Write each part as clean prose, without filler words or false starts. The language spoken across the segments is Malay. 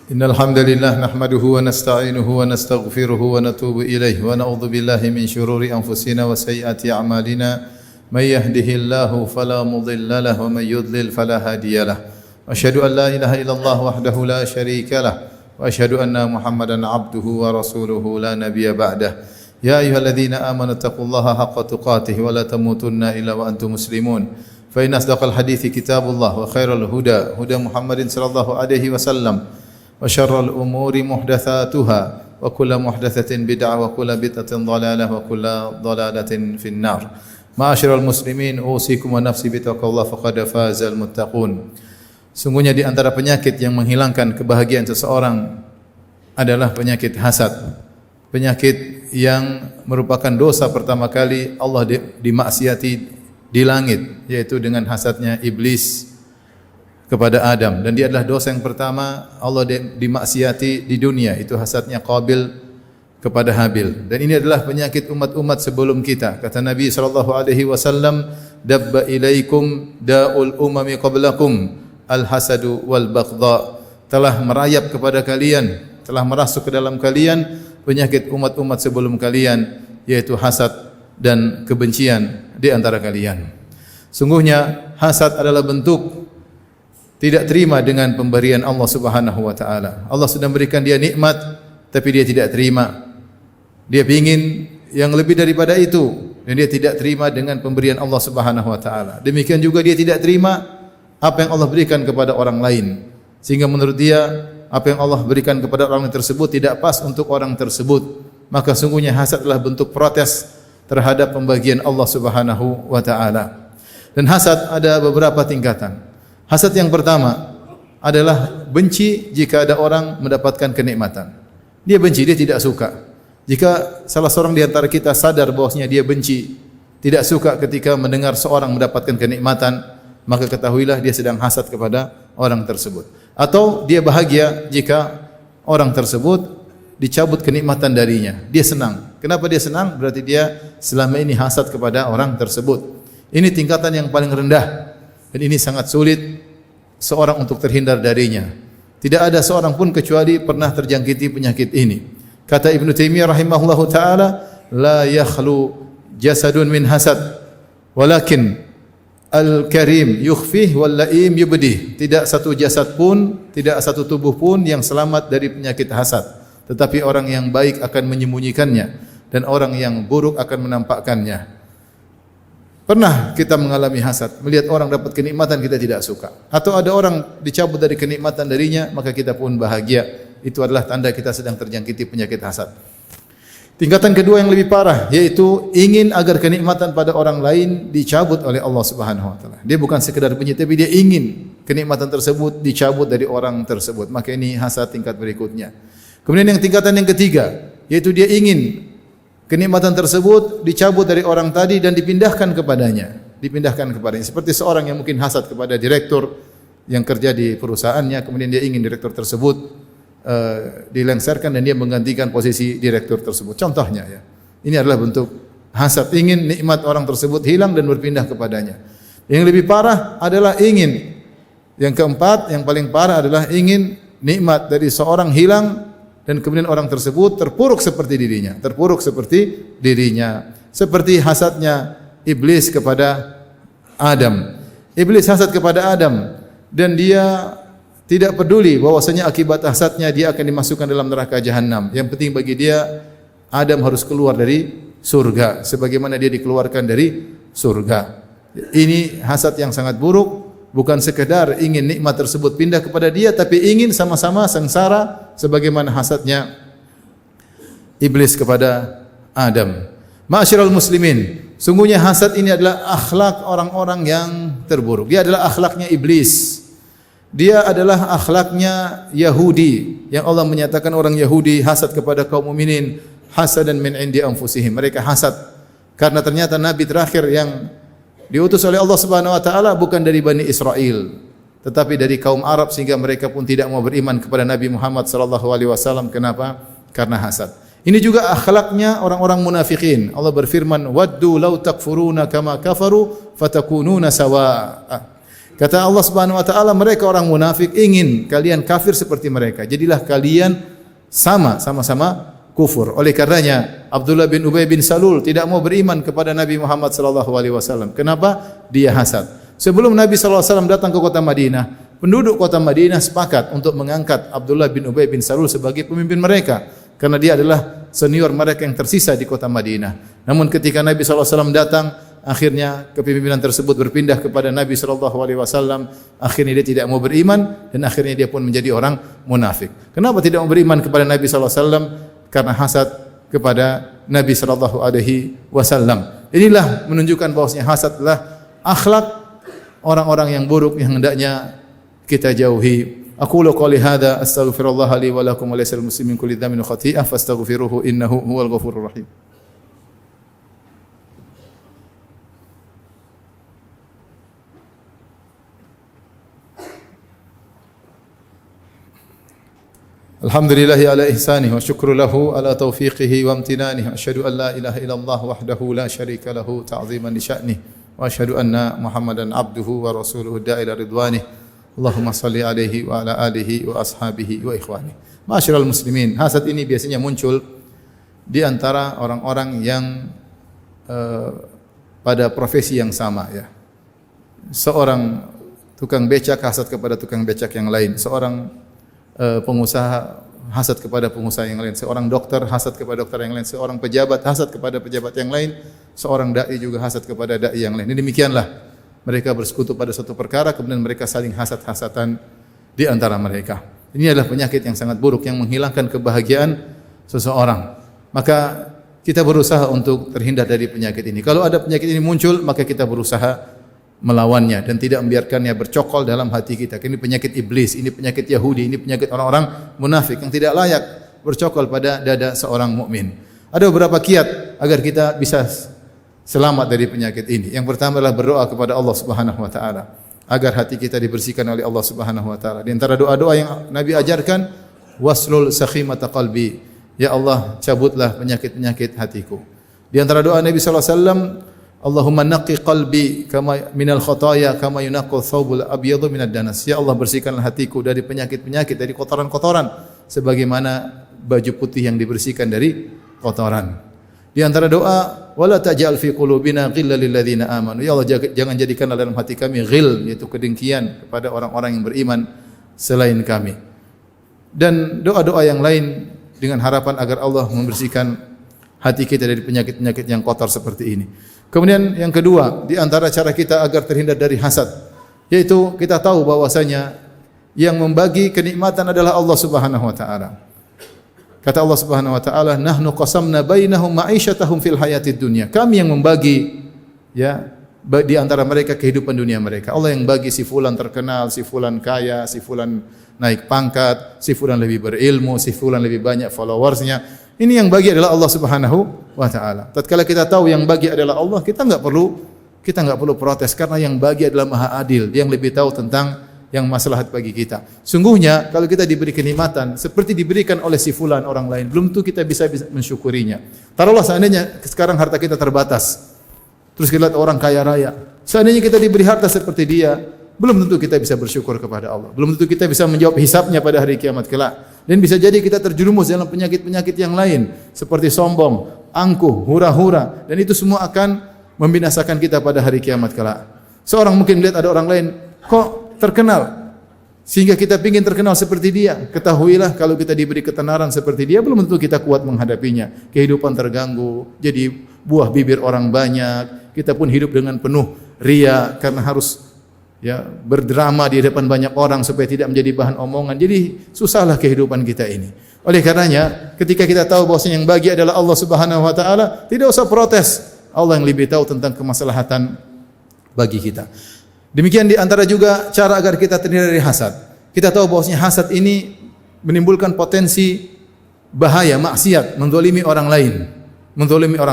إن الحمد لله نحمده ونستعينه ونستغفره ونتوب إليه ونعوذ بالله من شرور أنفسنا وسيئات أعمالنا من يهده الله فلا مضل له ومن يضلل فلا هادي له وأشهد أن لا إله إلا الله وحده لا شريك له وأشهد أن محمدا عبده ورسوله لا نبي بعده يا أيها الذين آمنوا اتقوا الله حق تقاته ولا تموتن إلا وأنتم مسلمون فإن أصدق الحديث كتاب الله وخير الهدى هدى محمد صلى الله عليه وسلم وشر الأمور محدثاتها وكل محدثة بدعة وكل بدعة ضلالة وكل ضلالة في النار معاشر المسلمين أوصيكم ونفسي بتقوى الله فقد فاز المتقون. Sungguhnya di antara penyakit yang menghilangkan kebahagiaan seseorang adalah penyakit hasad. Penyakit yang merupakan dosa pertama kali Allah dimaksiati di langit, yaitu dengan hasadnya iblis kepada Adam, dan dia adalah dosa yang pertama Allah dimaksiati di dunia, itu hasadnya Qabil kepada Habil. Dan ini adalah penyakit umat-umat sebelum kita. Kata Nabi SAW, dabba ilaikum da'ul umami qablakum al-hasadu wal baghdha, telah merayap kepada kalian, telah merasuk ke dalam kalian penyakit umat-umat sebelum kalian, yaitu hasad dan kebencian di antara kalian. Sungguhnya hasad adalah bentuk tidak terima dengan pemberian Allah Subhanahu wa taala. Allah sudah memberikan dia nikmat tapi dia tidak terima. Dia ingin yang lebih daripada itu dan dia tidak terima dengan pemberian Allah Subhanahu wa taala. Demikian juga dia tidak terima apa yang Allah berikan kepada orang lain, sehingga menurut dia apa yang Allah berikan kepada orang tersebut tidak pas untuk orang tersebut. Maka sungguhnya hasad adalah bentuk protes terhadap pembagian Allah Subhanahu wa taala. Dan hasad ada beberapa tingkatan. Hasad yang pertama adalah benci jika ada orang mendapatkan kenikmatan. Dia benci, dia tidak suka. Jika salah seorang di antara kita sadar bahwasanya dia benci, tidak suka ketika mendengar seorang mendapatkan kenikmatan, maka ketahuilah dia sedang hasad kepada orang tersebut. Atau dia bahagia jika orang tersebut dicabut kenikmatan darinya. Dia senang. Kenapa dia senang? Berarti dia selama ini hasad kepada orang tersebut. Ini tingkatan yang paling rendah. Dan ini sangat sulit seorang untuk terhindar darinya. Tidak ada seorang pun kecuali pernah terjangkiti penyakit ini. Kata Ibnu Taimiyah rahimahullahu taala, la yakhlu jasadun min hasad, walakin al-karim yukhfih wal laim yubdih. Tidak satu jasad pun, tidak satu tubuh pun yang selamat dari penyakit hasad, tetapi orang yang baik akan menyembunyikannya dan orang yang buruk akan menampakkannya. Pernah kita mengalami hasad, melihat orang dapat kenikmatan kita tidak suka, atau ada orang dicabut dari kenikmatan darinya, maka kita pun bahagia. Itu adalah tanda kita sedang terjangkiti penyakit hasad. Tingkatan kedua yang lebih parah, yaitu ingin agar kenikmatan pada orang lain dicabut oleh Allah Subhanahu wa taala. Dia bukan sekedar benci, tapi dia ingin kenikmatan tersebut dicabut dari orang tersebut. Maka ini hasad tingkat berikutnya. Kemudian yang tingkatan yang ketiga, yaitu dia ingin kenikmatan tersebut dicabut dari orang tadi dan dipindahkan kepadanya. Dipindahkan kepadanya. Seperti seorang yang mungkin hasad kepada direktur yang kerja di perusahaannya, kemudian dia ingin direktur tersebut dilengsarkan dan dia menggantikan posisi direktur tersebut. Contohnya ya. Ini adalah bentuk hasad, ingin nikmat orang tersebut hilang dan berpindah kepadanya. Yang lebih parah adalah ingin, yang keempat, yang paling parah adalah ingin nikmat dari seorang hilang dan kemudian orang tersebut terpuruk seperti dirinya, seperti hasadnya iblis kepada Adam. Iblis hasad kepada Adam dan dia tidak peduli bahwasanya akibat hasadnya dia akan dimasukkan dalam neraka jahanam. Yang penting bagi dia Adam harus keluar dari surga sebagaimana dia dikeluarkan dari surga. Ini hasad yang sangat buruk, bukan sekedar ingin nikmat tersebut pindah kepada dia, tapi ingin sama-sama sengsara sebagaimana hasadnya iblis kepada Adam. Ma'asyiral muslimin, sungguhnya hasad ini adalah akhlak orang-orang yang terburuk. Dia adalah akhlaknya iblis. Dia adalah akhlaknya Yahudi yang Allah menyatakan orang Yahudi hasad kepada kaum mukminin hasadan min indi anfusihim. Mereka hasad karena ternyata nabi terakhir yang diutus oleh Allah Subhanahu wa taala bukan dari Bani Israel, tetapi dari kaum Arab, sehingga mereka pun tidak mau beriman kepada Nabi Muhammad sallallahu alaihi wasallam. Kenapa? Karena hasad. Ini juga akhlaknya orang-orang munafikin. Allah berfirman, "Waddu law takfuruna kama kafaru fatakununa sawa'a." Kata Allah Subhanahu wa taala, mereka orang munafik ingin kalian kafir seperti mereka. Jadilah kalian sama-sama kufur. Oleh karenanya Abdullah bin Ubay bin Salul tidak mau beriman kepada Nabi Muhammad sallallahu alaihi wasallam. Kenapa? Dia hasad. Sebelum Nabi sallallahu alaihi wasallam datang ke kota Madinah, penduduk kota Madinah sepakat untuk mengangkat Abdullah bin Ubay bin Salul sebagai pemimpin mereka karena dia adalah senior mereka yang tersisa di kota Madinah. Namun ketika Nabi sallallahu alaihi wasallam datang, akhirnya kepemimpinan tersebut berpindah kepada Nabi sallallahu alaihi wasallam. Akhirnya dia tidak mau beriman dan akhirnya dia pun menjadi orang munafik. Kenapa tidak mau beriman kepada Nabi sallallahu alaihi wasallam? Karena hasad kepada Nabi sallallahu alaihi wasallam. Inilah menunjukkan bahwasanya hasad adalah akhlak orang-orang yang buruk yang hendaknya kita jauhi. Aqulu qouli hadza astaghfirullah li wa lakum wa lisal muslimin kulli dhanbin wa khati'ah fastaghfiruhu innahu huwal ghafurur rahim. Alhamdulillahi ala ihsanihi wa syukru lahu ala taufiqihi wa amtinanihi. Asyhadu an la ilaha illallah wahdahu la syarika lahu ta'ziman li sya'nihi wa asyhadu anna Muhammadan abduhu wa rasuluhu da'ila ridwanih. Allahumma salli alaihi wa ala alihi wa ashabihi wa ikhwani. Ma'asyiral muslimin, hasad ini biasanya muncul di antara orang-orang yang pada profesi yang sama ya. Seorang tukang becak hasad kepada tukang becak yang lain, seorang pengusaha hasad kepada pengusaha yang lain, seorang dokter hasad kepada dokter yang lain, seorang pejabat hasad kepada pejabat yang lain, seorang dai juga hasad kepada dai yang lain. Ini demikianlah mereka bersekutu pada suatu perkara kemudian mereka saling hasad-hasatan di antara mereka. Ini adalah penyakit yang sangat buruk yang menghilangkan kebahagiaan seseorang. Maka kita berusaha untuk terhindar dari penyakit ini. Kalau ada penyakit ini muncul, maka kita berusaha melawannya dan tidak membiarkannya bercokol dalam hati kita. Ini penyakit iblis, ini penyakit Yahudi, ini penyakit orang-orang munafik yang tidak layak bercokol pada dada seorang mukmin. Ada beberapa kiat agar kita bisa selamat dari penyakit ini. Yang pertama adalah berdoa kepada Allah Subhanahu wa taala agar hati kita dibersihkan oleh Allah Subhanahu wa taala. Di antara doa-doa yang Nabi ajarkan, waslul sakhimata qalbi. Ya Allah, cabutlah penyakit-penyakit hatiku. Di antara doa Nabi sallallahu alaihi wasallam, Allahumma naqqi qalbi kama minal khataaya kama yunaqqal thawbul abyadu minad danas. Ya Allah, bersihkanlah hatiku dari penyakit-penyakit, dari kotoran-kotoran sebagaimana baju putih yang dibersihkan dari kotoran. Di antara doa, wala taj'al fi qulubina ghillan lil ladzina amanu. Ya Allah, jangan jadikanlah dalam hati kami ghil, yaitu kedengkian kepada orang-orang yang beriman selain kami. Dan doa-doa yang lain dengan harapan agar Allah membersihkan hati kita dari penyakit-penyakit yang kotor seperti ini. Kemudian yang kedua, di antara cara kita agar terhindar dari hasad, yaitu kita tahu bahwasanya yang membagi kenikmatan adalah Allah Subhanahu wa taala. Kata Allah Subhanahu wa taala, "Nahnu qasamna bainahum ma'isyatahum fil hayatid dunya." Kami yang membagi ya di antara mereka kehidupan dunia mereka. Allah yang bagi si fulan terkenal, si fulan kaya, si fulan naik pangkat, si fulan lebih berilmu, si fulan lebih banyak followersnya. Ini yang bagi adalah Allah Subhanahu wa taala. Tatkala kita tahu yang bagi adalah Allah, kita enggak perlu protes karena yang bagi adalah Maha Adil, Dia yang lebih tahu tentang yang maslahat bagi kita. Sungguhnya kalau kita diberi kenikmatan seperti diberikan oleh si fulan orang lain, belum tentu kita bisa mensyukurinya. Taruhlah seandainya sekarang harta kita terbatas. Terus kita lihat orang kaya raya. Seandainya kita diberi harta seperti dia, belum tentu kita bisa bersyukur kepada Allah. Belum tentu kita bisa menjawab hisabnya pada hari kiamat kelak. Dan bisa jadi kita terjerumus dalam penyakit-penyakit yang lain seperti sombong, angkuh, hura-hura, dan itu semua akan membinasakan kita pada hari kiamat kelak. Seorang mungkin melihat ada orang lain kok terkenal sehingga kita ingin terkenal seperti dia. Ketahuilah kalau kita diberi ketenaran seperti dia, belum tentu kita kuat menghadapinya. Kehidupan terganggu, jadi buah bibir orang banyak. Kita pun hidup dengan penuh ria karena harus ya berdrama di depan banyak orang supaya tidak menjadi bahan omongan. Jadi susahlah kehidupan kita ini. Oleh karenanya, ketika kita tahu bahwa yang bagi adalah Allah Subhanahu wa taala, tidak usah protes. Allah yang lebih tahu tentang kemaslahatan bagi kita. Demikian di antara juga cara agar kita terhindar dari hasad. Kita tahu bahwasanya hasad ini menimbulkan potensi bahaya, maksiat, menzalimi orang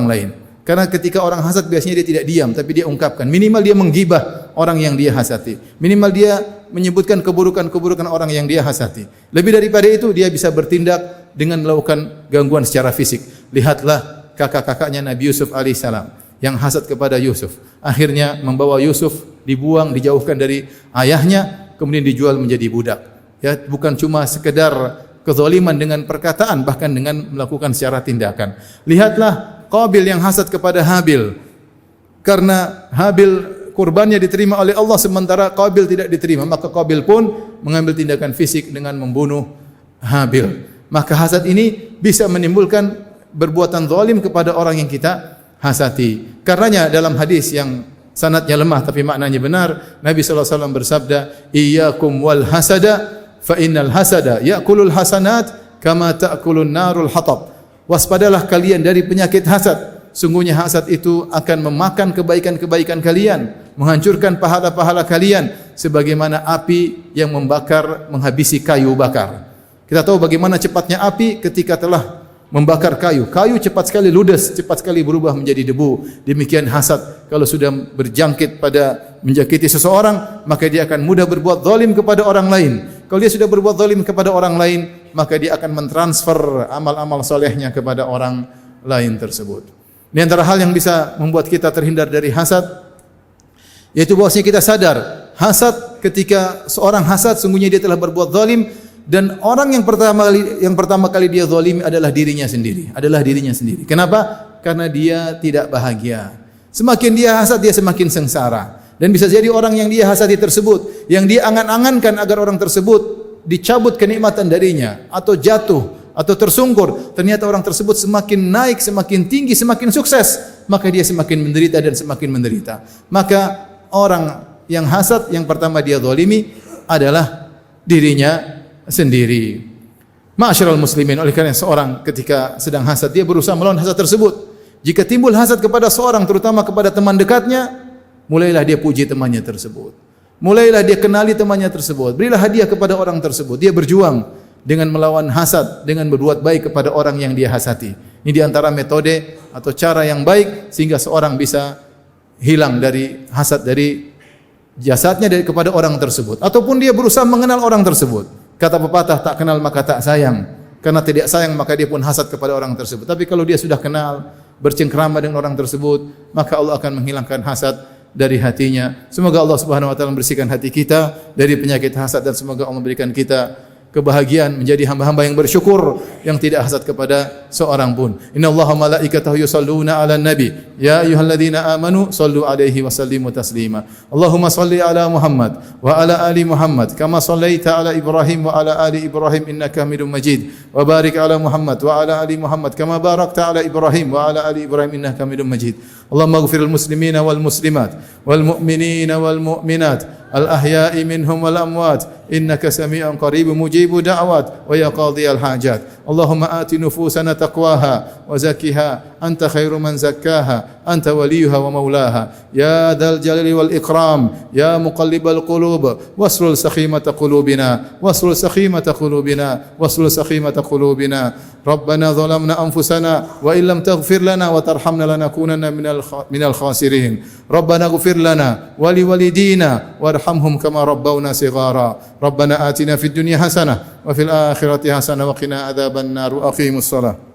lain. Karena ketika orang hasad biasanya dia tidak diam, tapi dia ungkapkan. Minimal dia menggibah orang yang dia hasati. Minimal dia menyebutkan keburukan-keburukan orang yang dia hasati. Lebih daripada itu, dia bisa bertindak dengan melakukan gangguan secara fisik. Lihatlah kakak-kakaknya Nabi Yusuf alaihissalam yang hasad kepada Yusuf. Akhirnya membawa Yusuf dibuang, dijauhkan dari ayahnya, kemudian dijual menjadi budak. Ya, bukan cuma sekedar kezaliman dengan perkataan, bahkan dengan melakukan secara tindakan. Lihatlah Qabil yang hasad kepada Habil. Karena Habil kurbannya diterima oleh Allah sementara Qabil tidak diterima, maka Qabil pun mengambil tindakan fisik dengan membunuh Habil. Maka hasad ini bisa menimbulkan perbuatan zalim kepada orang yang kita hasati. Karenanya dalam hadis yang sanadnya lemah tapi maknanya benar, Nabi sallallahu alaihi wasallam bersabda, "Iyyakum wal hasada fa innal hasada ya'kulul hasanat kama ta'kulun narul hatab." Waspadalah kalian dari penyakit hasad. Sungguhnya hasad itu akan memakan kebaikan-kebaikan kalian, menghancurkan pahala-pahala kalian sebagaimana api yang membakar menghabisi kayu bakar. Kita tahu bagaimana cepatnya api ketika telah membakar kayu. Kayu cepat sekali ludes, cepat sekali berubah menjadi debu. Demikian hasad kalau sudah berjangkit pada menjangkiti seseorang, maka dia akan mudah berbuat zalim kepada orang lain. Kalau dia sudah berbuat zalim kepada orang lain, maka dia akan mentransfer amal-amal solehnya kepada orang lain tersebut. Di antara hal yang bisa membuat kita terhindar dari hasad, yaitu bahwasanya kita sadar hasad, ketika seorang hasad sungguhnya dia telah berbuat zalim, dan orang yang pertama kali dia zalimi adalah dirinya sendiri, Kenapa? Karena dia tidak bahagia. Semakin dia hasad, dia semakin sengsara. Dan bisa jadi orang yang dia hasadi tersebut, yang dia angan-angankan agar orang tersebut dicabut kenikmatan darinya, atau jatuh, atau tersungkur, ternyata orang tersebut semakin naik, semakin tinggi, semakin sukses, maka dia semakin menderita dan semakin menderita. Maka orang yang hasad yang pertama dia zalimi adalah dirinya sendiri. Ma'asyiral muslimin, oleh karena seorang ketika sedang hasad, dia berusaha melawan hasad tersebut. Jika timbul hasad kepada seorang, terutama kepada teman dekatnya, mulailah dia puji temannya tersebut. Mulailah dia kenali temannya tersebut. Berilah hadiah kepada orang tersebut. Dia berjuang dengan melawan hasad, dengan berbuat baik kepada orang yang dia hasati. Ini di antara metode atau cara yang baik sehingga seorang bisa hilang dari hasad dari jasadnya kepada orang tersebut. Ataupun dia berusaha mengenal orang tersebut. Kata pepatah, tak kenal maka tak sayang. Karena tidak sayang maka dia pun hasad kepada orang tersebut. Tapi kalau dia sudah kenal, bercengkrama dengan orang tersebut, maka Allah akan menghilangkan hasad dari hatinya. Semoga Allah Subhanahu wa taala membersihkan hati kita dari penyakit hasad, dan semoga Allah memberikan kita kebahagiaan menjadi hamba-hamba yang bersyukur, yang tidak hasad kepada seorang pun. Innallaha malaikatahu yusalluna 'alan nabi ya ayyuhalladzina amanu sallu 'alaihi wa sallimu taslima. Allahumma salli 'ala Muhammad wa 'ala ali Muhammad kama sallaita 'ala Ibrahim wa 'ala ali Ibrahim innaka Hamidum Majid. Wa barik 'ala Muhammad wa 'ala ali Muhammad kama barakta 'ala Ibrahim wa 'ala ali Ibrahim innaka Hamidum Majid. Allahumma ighfiril muslimina wal muslimat wal mu'minina wal mu'minat الأحياء منهم والأموات إنك سميع قريب مجيب دعوات ويا قاضي الحاجات اللهم آت نفوسنا تقواها وزكها أنت خير من زكاها أنت وليها ومولاها يا ذا الجلال والإكرام يا مقلب القلوب واسلل سخيمة قلوبنا ربنا ظلمنا أنفسنا وإن لم تغفر لنا وترحمنا لنكونن من الخاسرين ربنا اغفر لنا ولوالدينا وارحمهم كما ربونا صغارا ربنا آتنا في الدنيا حسنة وفي الآخرة حسنة وقنا عذاب النار وأقيموا الصلاة